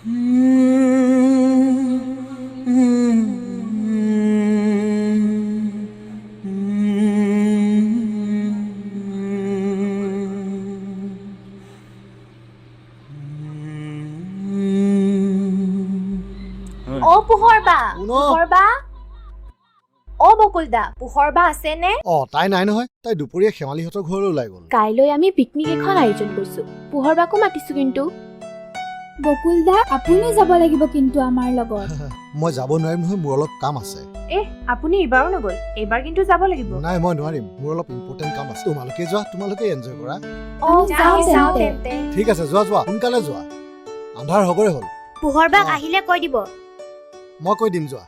ও পুহৰবা ও বকুলদা পুহৰবা আছে নে তাই নাই নহয় তাই দুপৰীয়া খেমালিহঁতৰ ঘৰলৈ ওলাই গ'ল কাইলৈ আমি পিকনিক এখন আয়োজন কৰিছো পুহৰবাকো মাতিছো কিন্তু বকুলদা আপুনি যাব লাগিব কিন্তু আমাৰ লগত মই যাব নোৱাৰিম নহয় মোৰ অলপ কাম আছে আপুনি এবাৰো নগল এবাৰ কিন্তু যাব লাগিব নাই মই নোৱাৰিম মোৰ অলপ ইম্পৰ্টেণ্ট কাম আছে তোমালোকে যোৱা তোমালোকে এনজয় কৰা যাও তেন্তে ঠিক আছে যোৱা সোনকালে যোৱা আন্ধাৰ হ'বৰে হ'ল পুহৰবাক আহিলে কৈ দিব মই কৈ দিম যোৱা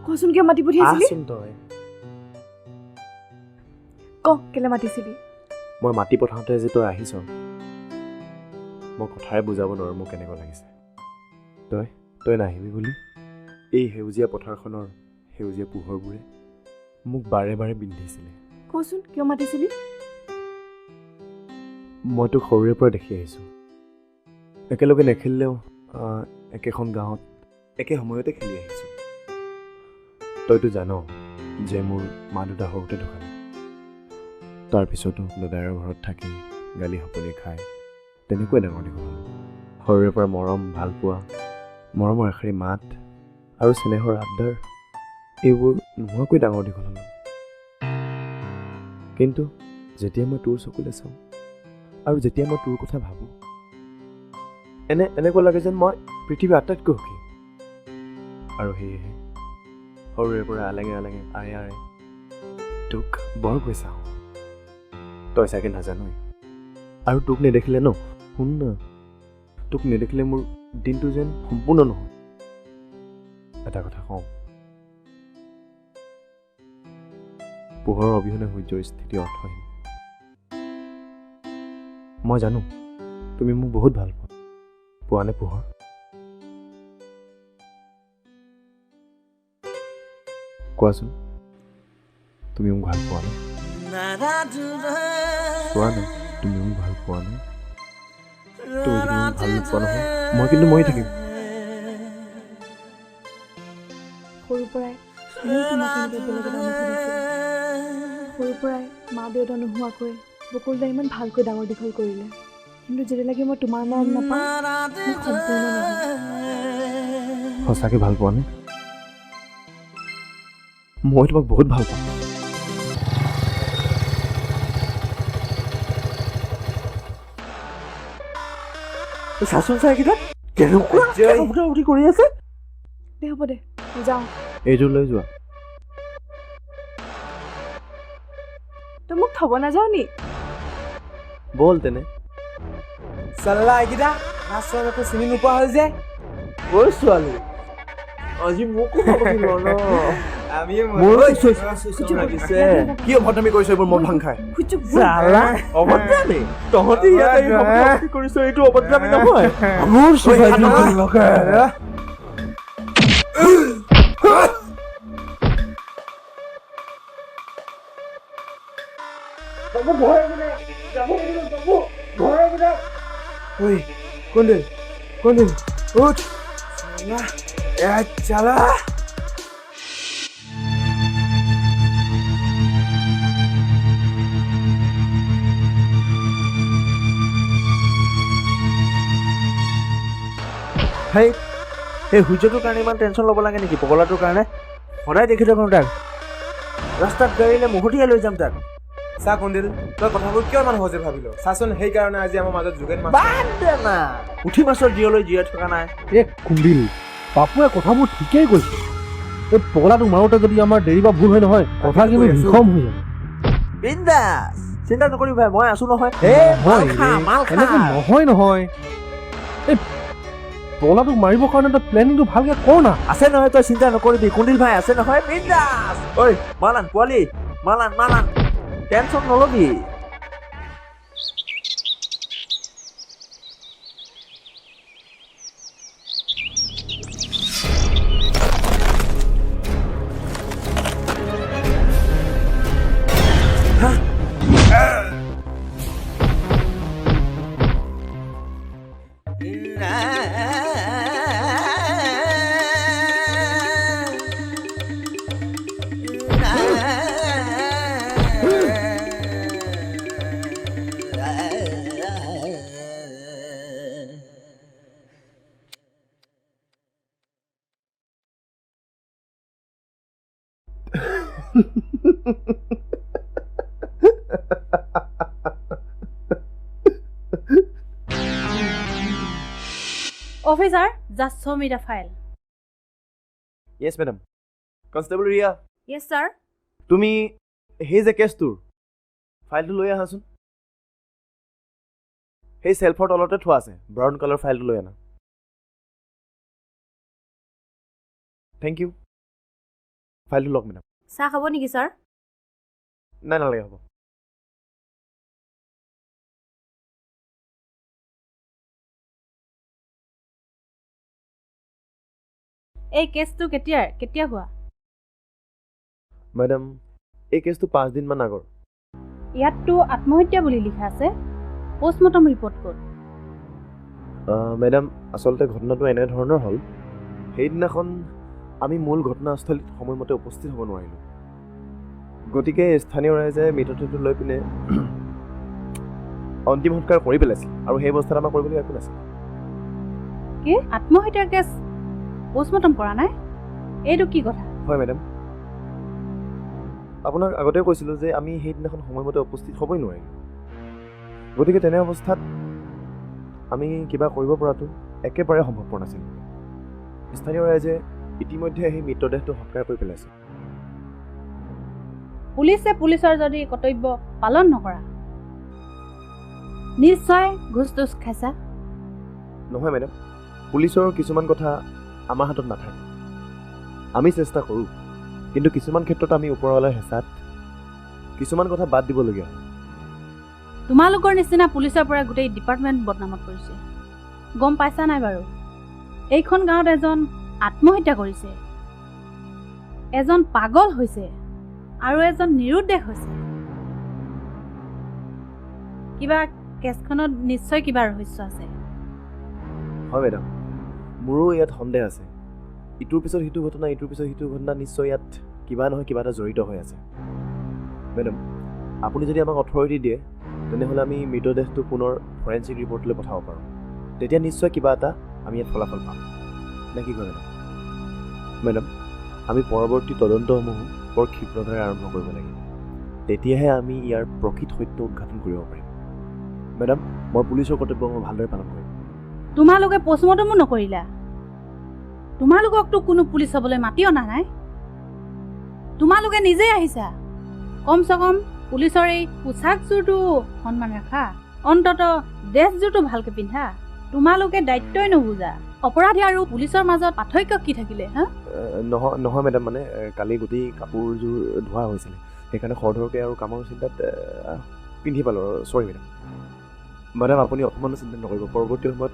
কচোন কিয় মাতি পঠিয়াইছিলি আসুন তই ক কেলে মাতিছিলি মই মাতি পঠাওঁতে যে তই আহিছ মই কথাৰে বুজাব নোৱাৰো মোক কেনেকুৱা লাগিছে তই নাহিবি বুলি এই সেউজীয়া পথাৰখনৰ সেউজীয়া পোহৰবোৰে মোক বাৰে বাৰে বিন্ধিছিলে কচোন কিয় মাতিছিলি মই তোক সৰুৰে পৰা দেখি আহিছো একেলগে নেখেলিলেও একেখন গাঁৱত একে সময়তে খেলি আহিছোঁ। তইতো জান যে মোৰ মা দেউতা সৰুতে ঢুকালে। তাৰপিছতো দাদাৰ ঘৰত থাকি গালি সপনি খাই তেনেকৈ ডাঙৰ দীঘল হ'লোঁ। সৰুৰে পৰা মৰম ভাল পোৱা, মৰমৰ এষাৰি মাত আৰু চেনেহৰ আবদাৰ এইবোৰ নোহোৱাকৈ ডাঙৰ দীঘল হ'লোঁ। কিন্তু যেতিয়া মই তোৰ চকুলে চাওঁ আৰু যেতিয়া মই তোৰ কথা ভাবোঁ, এনেকুৱা লাগে যেন মই পৃথিৱীৰ আটাইতকৈ সুখী। আৰু সেয়েহে সৰুৰে পৰা আলেঙে আলেঙে আৰে আৰে তোক বৰকৈ চাওঁ। তই চাগে নাজানই। আৰু তোক নেদেখিলে ন, শুন না, তোক নেদেখিলে মোৰ দিনটো যেন সম্পূৰ্ণ নহয়। এটা কথা কওঁ, পোহৰৰ অবিহনে সূৰ্যৰ স্থিতি অৰ্থহীন। মই জানো তুমি মোক বহুত ভাল পোৱা। পোৱানে পোহৰ? কোৱাচোন, তুমি মোক ভাল পোৱা নে? কোৱা না, তুমি মোক ভাল পোৱা নে? তুমি যদি মোক ভাল নোপোৱা নহয়, মই কিন্তু মৰি থাকিম। সৰুৰ পৰাই ময়ো তোমাক এনেকৈ বেলেগ এটা অনুভৱ হৈছিল। সৰুৰ পৰাই মা দেউতা নোহোৱাকৈ বকুলদাই ইমান ভালকৈ ডাঙৰ দীঘল কৰিলে। কিন্তু যেতিয়ালৈকে মই তোমাৰ মৰম নাপাওঁ, মোক সম্পূৰ্ণ নহয়। সঁচাকৈ ভাল পোৱা নে? মই তোমাক বহুত ভাল পাওঁ। চাচোন চাই কেইটা কেনেকুৱা উঠি কৰি আছে। দে হ'ব দে, যাওঁ। এইযোৰ লৈ যোৱা। তই মোক থ'ব নাযাওঁ নি? বল তেনে। চাল্লা এইকেইটা নাচৰ একো চিনি নোপোৱা হ'ল যে। ঐ ছোৱালী, আজি মোকো ভাবিল ন। আমি কি অভদ্ৰামি কৰিছ এইবোৰ মন ভাং খাই? চাল্লা অভদ্ৰামি? তহঁতি ইয়াত এই অভদ্ৰামি কৰিছ, এইটো অভদ্ৰামি নহয়। মোৰ কোন উঠ চালা। সেই সূৰ্যটোৰ কাৰণে ইমান টেনশ্যন ল'ব লাগে নেকি? পগলাটোৰ কাৰণে সদায় দেখি থাকোঁ তাক। ৰাস্তাত গাড়ীলে মুহূৰ্তিয়ে লৈ যাম তাক। চা কণ্ডিল, তই কথাবোৰ কিয় ইমান সহজে ভাবিল? চাচোন সেইকাৰণে আজি আমাৰ মাজত যোগেন মাছ উঠি মাছৰ জীয়লৈ জীয়াই থকা নাই। এই কুণ্ডিল, বাপুৱে কথাবোৰ ঠিকেই কৈছে। এই পগলাটোক মাৰোঁতে যদি আমাৰ দেৰি বা ভুল হয় নহয়, কথা কিন্তু বিষম হৈ যাব। বিন্দাছ, চিন্তা নকৰিবি ভাই, মই আছো নহয়। এনেকৈ নহয়। এই পগলাটোক মাৰিবৰ কাৰণে তই প্লেনিংটো ভালকে কৰ না। আছে নহয়, তই চিন্তা নকৰিবি। কুণ্ডিল ভাই আছে নহয়, বিন্দাছ। ঐ মালান পোৱালি, মালান টেনশ্যন নলবি। Officer, just show me the file. Yes, madam. Constable Ria. Yes, sir. তুমি সেই যে কেছটোৰ ফাইলটো লৈ আহাচোন। সেই চেল্ফৰ তলতে থোৱা আছে, ব্ৰাউন কালাৰ ফাইলটো লৈ আনা। Thank you. ফাইলটো লওক মেডাম। চাহ খাব নেকি ছাৰ? নাই নালাগে, হ'ব। এই কেছটো কেতিয়া হোৱা? মেডাম, এই কেছটো 5 দিনমান আগৰ। ইয়াততো আত্মহত্যা বুলি লিখা আছে। পোষ্টমৰ্টম ৰিপৰ্ট ক'ত? মেডাম আচলতে ঘটনাটো এনেধৰণৰ হ'ল সেইদিনাখন আমি মূল ঘটনাস্থলীত সময়মতে উপস্থিত হ'ব নোৱাৰিলোঁ গতিকে স্থানীয় ৰাইজে মৃতদেহটো লৈ পিনে অন্তিম সংস্কাৰ কৰি পেলাইছিল আৰু সেই অৱস্থাত আমাৰ কৰিবলগীয়া একো নাছিল কি আত্মহত্যাৰ কেছ পষ্টমৰ্টম কৰা নাই এইটো কি কথা হয় মেডাম আপোনাক আগতে কৈছিলোঁ যে আমি সেইদিনাখন সময়মতে উপস্থিত হ'বই নোৱাৰিলোঁ গতিকে তেনে অৱস্থাত আমি কিবা কৰিব পৰাটো একেবাৰে সম্ভৱপৰ নাছিল স্থানীয় ৰাইজে ইতিমধ্যে সেই মৃতদেহটো সৎকাৰ কৰি পেলাইছে পুলিচে পুলিচৰ যদি কৰ্তব্য পালন নকৰা নিশ্চয় ঘোচ তোচ খাইছা নহয় মেডাম পুলিচৰ কিছুমান কথা আমাৰ হাতত নাথাকে আমি চেষ্টা কৰোঁ কিন্তু কিছুমান ক্ষেত্ৰত আমি ওপৰৱালাৰ হেঁচাত কিছুমান কথা বাদ দিবলগীয়া হয় তোমালোকৰ নিচিনা পুলিচৰ পৰা গোটেই ডিপাৰ্টমেণ্ট বদনামত পৰিছে গম পাইছা নাই বাৰু এইখন গাঁৱত এজন আত্মহত্যা কৰিছে এজন পাগল হৈছে আৰু এজন নিৰুদ্দেশ হৈছে কিবা কেছখনত নিশ্চয় কিবা ৰহস্য আছে হয় মেডাম মোৰো ইয়াত সন্দেহ আছে ইটোৰ পিছত সিটো ঘটনা ইটোৰ পিছত সিটো ঘটনা নিশ্চয় ইয়াত কিবা নহয় কিবা এটা জড়িত হৈ আছে মেডাম আপুনি যদি আমাক অথৰিটি দিয়ে তেনেহ'লে আমি মৃতদেহটো পুনৰ ফৰেঞ্চিক ৰিপৰ্টলৈ পঠাব পাৰোঁ তেতিয়া নিশ্চয় কিবা এটা আমি ইয়াত ফলাফল পাম নে কি কয় মেডাম মেডাম আমি পৰৱৰ্তী তদন্তসমূহ বৰ ক্ষীপ্ৰতাৰে আৰম্ভ কৰিব লাগিব তেতিয়াহে আমি ইয়াৰ প্ৰকৃত সত্য উদঘাটন কৰিব পাৰিম মেডাম মই পুলিচৰ কৰ্তব্য মই ভালদৰে পালন কৰিম তোমালোকে পষ্টমৰ্টমো নকৰিলা তোমালোককতো কোনো পুলিচ হ'বলৈ মাতি অনা নাই তোমালোকে নিজেই আহিছা কমচে কম পুলিচৰ এই পোচাকযোৰটো সন্মান ৰাখা অন্তত ড্ৰেছযোৰটো ভালকৈ পিন্ধা তোমালোকে দায়িত্বই নুবুজা অপৰাধী আৰু পুলিচৰ মাজত পাৰ্থক্য কি থাকিলে হা নহয় মেডাম মানে কালি গোটেই কাপোৰযোৰ ধোৱা হৈছিলে সেইকাৰণে খৰধৰকৈ আৰু কামৰ চিন্তাত পিন্ধি পালোঁ চৰি মেডাম আপুনি অকণমানো চিন্তা নকৰিব পৰৱৰ্তী সময়ত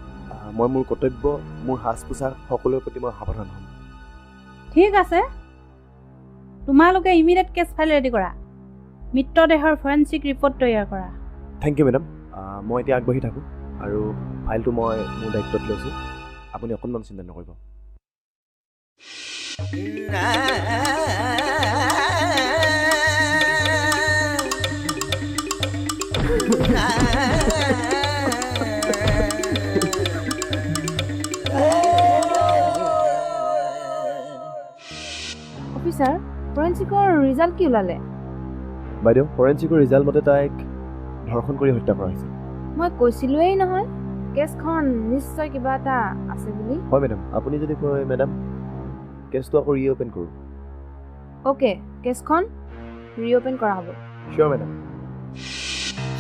মই মোৰ কৰ্তব্য মোৰ সাজ পোছাক সকলোৰে প্ৰতি মই সাৱধান হ'ম ঠিক আছে তোমালোকে ইমিডিয়েট কেছ ফাইল ৰেডি কৰা মৃতদেহৰ ফৰেঞ্চিক ৰিপৰ্ট তৈয়াৰ কৰা থেংক ইউ মেডাম মই এতিয়া আগবাঢ়ি থাকোঁ আৰু ফাইলটো মই মোৰ দায়িত্বত লৈছোঁ আপুনি অকণমান চিন্তা নকৰিব অফিচাৰ ফৰেঞ্চিকৰ ৰিজাল্ট কি ওলালে বাইদেউ ফৰেঞ্চিকৰ ৰিজাল্ট মতে তাইক ধৰ্ষণ কৰি হত্যা কৰা হৈছে মই কৈছিলোৱেই নহয় কেছখন নিশ্চয় কিবা এটা আছে বুলি হয় মেডাম আপুনি যদি কয় মেডাম কেছটো আকৌ ৰিঅ'পেন কৰোঁ অ'কে কেছখন ৰিঅ'পেন কৰা হ'ব চিয়'ৰ মেডাম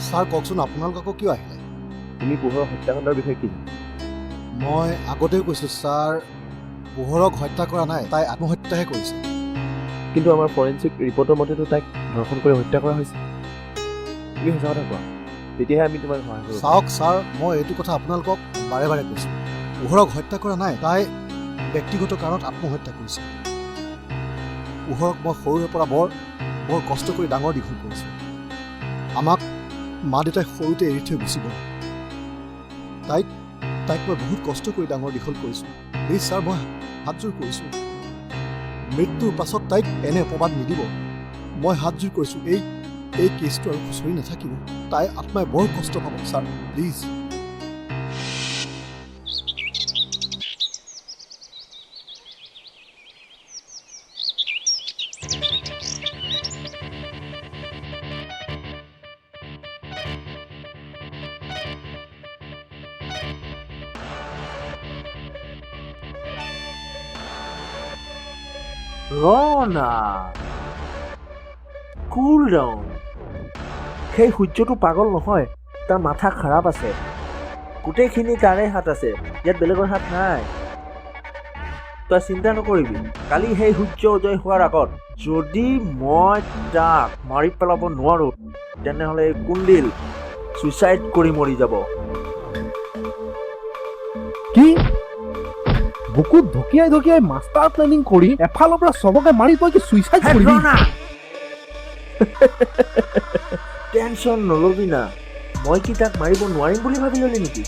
ছাৰ কওকচোন আপোনালোক আকৌ কিয় আহিলে তুমি পোহৰৰ হত্যাকাণ্ডৰ বিষয়ে কি জানা মই আগতেই কৈছোঁ ছাৰ পোহৰক হত্যা কৰা নাই তাই আত্মহত্যাহে কৰিছে কিন্তু আমাৰ ফৰেঞ্চিক ৰিপৰ্টৰ মতেতো তাইক ধৰ্ষণ কৰি হত্যা কৰা হৈছে তুমি সঁচা কথা কোৱা তেতিয়াহে আমি তোমাক সহায় কৰিম চাওক ছাৰ মই এইটো কথা আপোনালোকক বাৰে বাৰে কৈছোঁ পোহৰক হত্যা কৰা নাই তাই ব্যক্তিগত কাৰণত আত্মহত্যা কৰিছে পোহৰক মই সৰুৰে পৰা বৰ কষ্ট কৰি ডাঙৰ দীঘল কৰিছোঁ আমাক মা দেউতাই সৰুতে এৰি থৈ গুচি গ'ল তাইক মই বহুত কষ্ট কৰি ডাঙৰ দীঘল কৰিছোঁ প্লিজ ছাৰ মই হাতযোৰ কৰিছোঁ মৃত্যুৰ পাছত তাইক এনে অপবাদ নিদিব মই হাতযোৰ কৰিছোঁ এই কেছটো আৰু খুচৰি নাথাকিব তাই আত্মাই বৰ কষ্ট পাব ছাৰ প্লিজ ৰনা কুল ডাউন সেই সূৰ্যটো পাগল নহয় তাৰ মাথা খাৰাপ আছে গোটেইখিনি তাৰে হাত আছে ইয়াত বেলেগৰ হাত নাই তই চিন্তা নকৰিবি কালি সেই সূৰ্য উদয় হোৱাৰ আগত যদি মই তাক মাৰি পেলাব নোৱাৰোঁ তেনেহ'লে এই কুন্দিল ছুইচাইড কৰি মৰি যাব কি বুকুত ঢকিয়াই মাষ্টাৰ প্লেনিং কৰি এফালৰ পৰা চবকে মাৰি তই কি ছুইচাইড কৰিবি টেনশ্যন নলবি না মই কি তাক মাৰিব নোৱাৰিম বুলি ভাবি ল'লি নেকি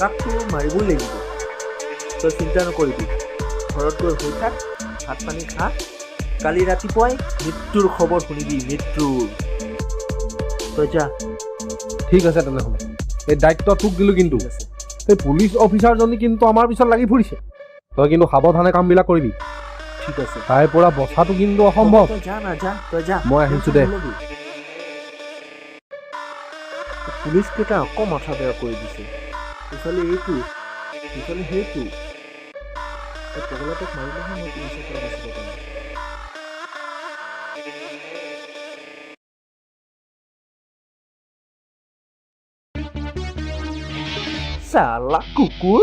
তাকতো মাৰিবই লাগিব তই চিন্তা নকৰিবি ঘৰত গৈ শুই থাক ভাত পানী খা কালি ৰাতিপুৱাই মৃত্যুৰ খবৰ শুনিবি মৃত্যুৰ তই যা ঠিক আছে তেনেহ'লে এই দায়িত্ব তোক দিলোঁ কিন্তু ঠিক আছে এই পুলিচ অফিচাৰজনী কিন্তু আমাৰ পিছত লাগি ফুৰিছে তই কিন্তু সাৱধানে কামবিলাক কৰিবি ঠিক আছে তাইৰ পৰা বচাটো কিন্তু অসম্ভৱ তই যা না যা তই যা মই আহিছোঁ দে পুলিচ কেইটা আকৌ মাথা বেয়া কৰি দিছে ইফালে এইটো ইফালে সেইটো এই পগলাটোক মাৰিলেহে মই পুলিচৰ পৰা বাচিব পাৰিম চালা কুকুৰ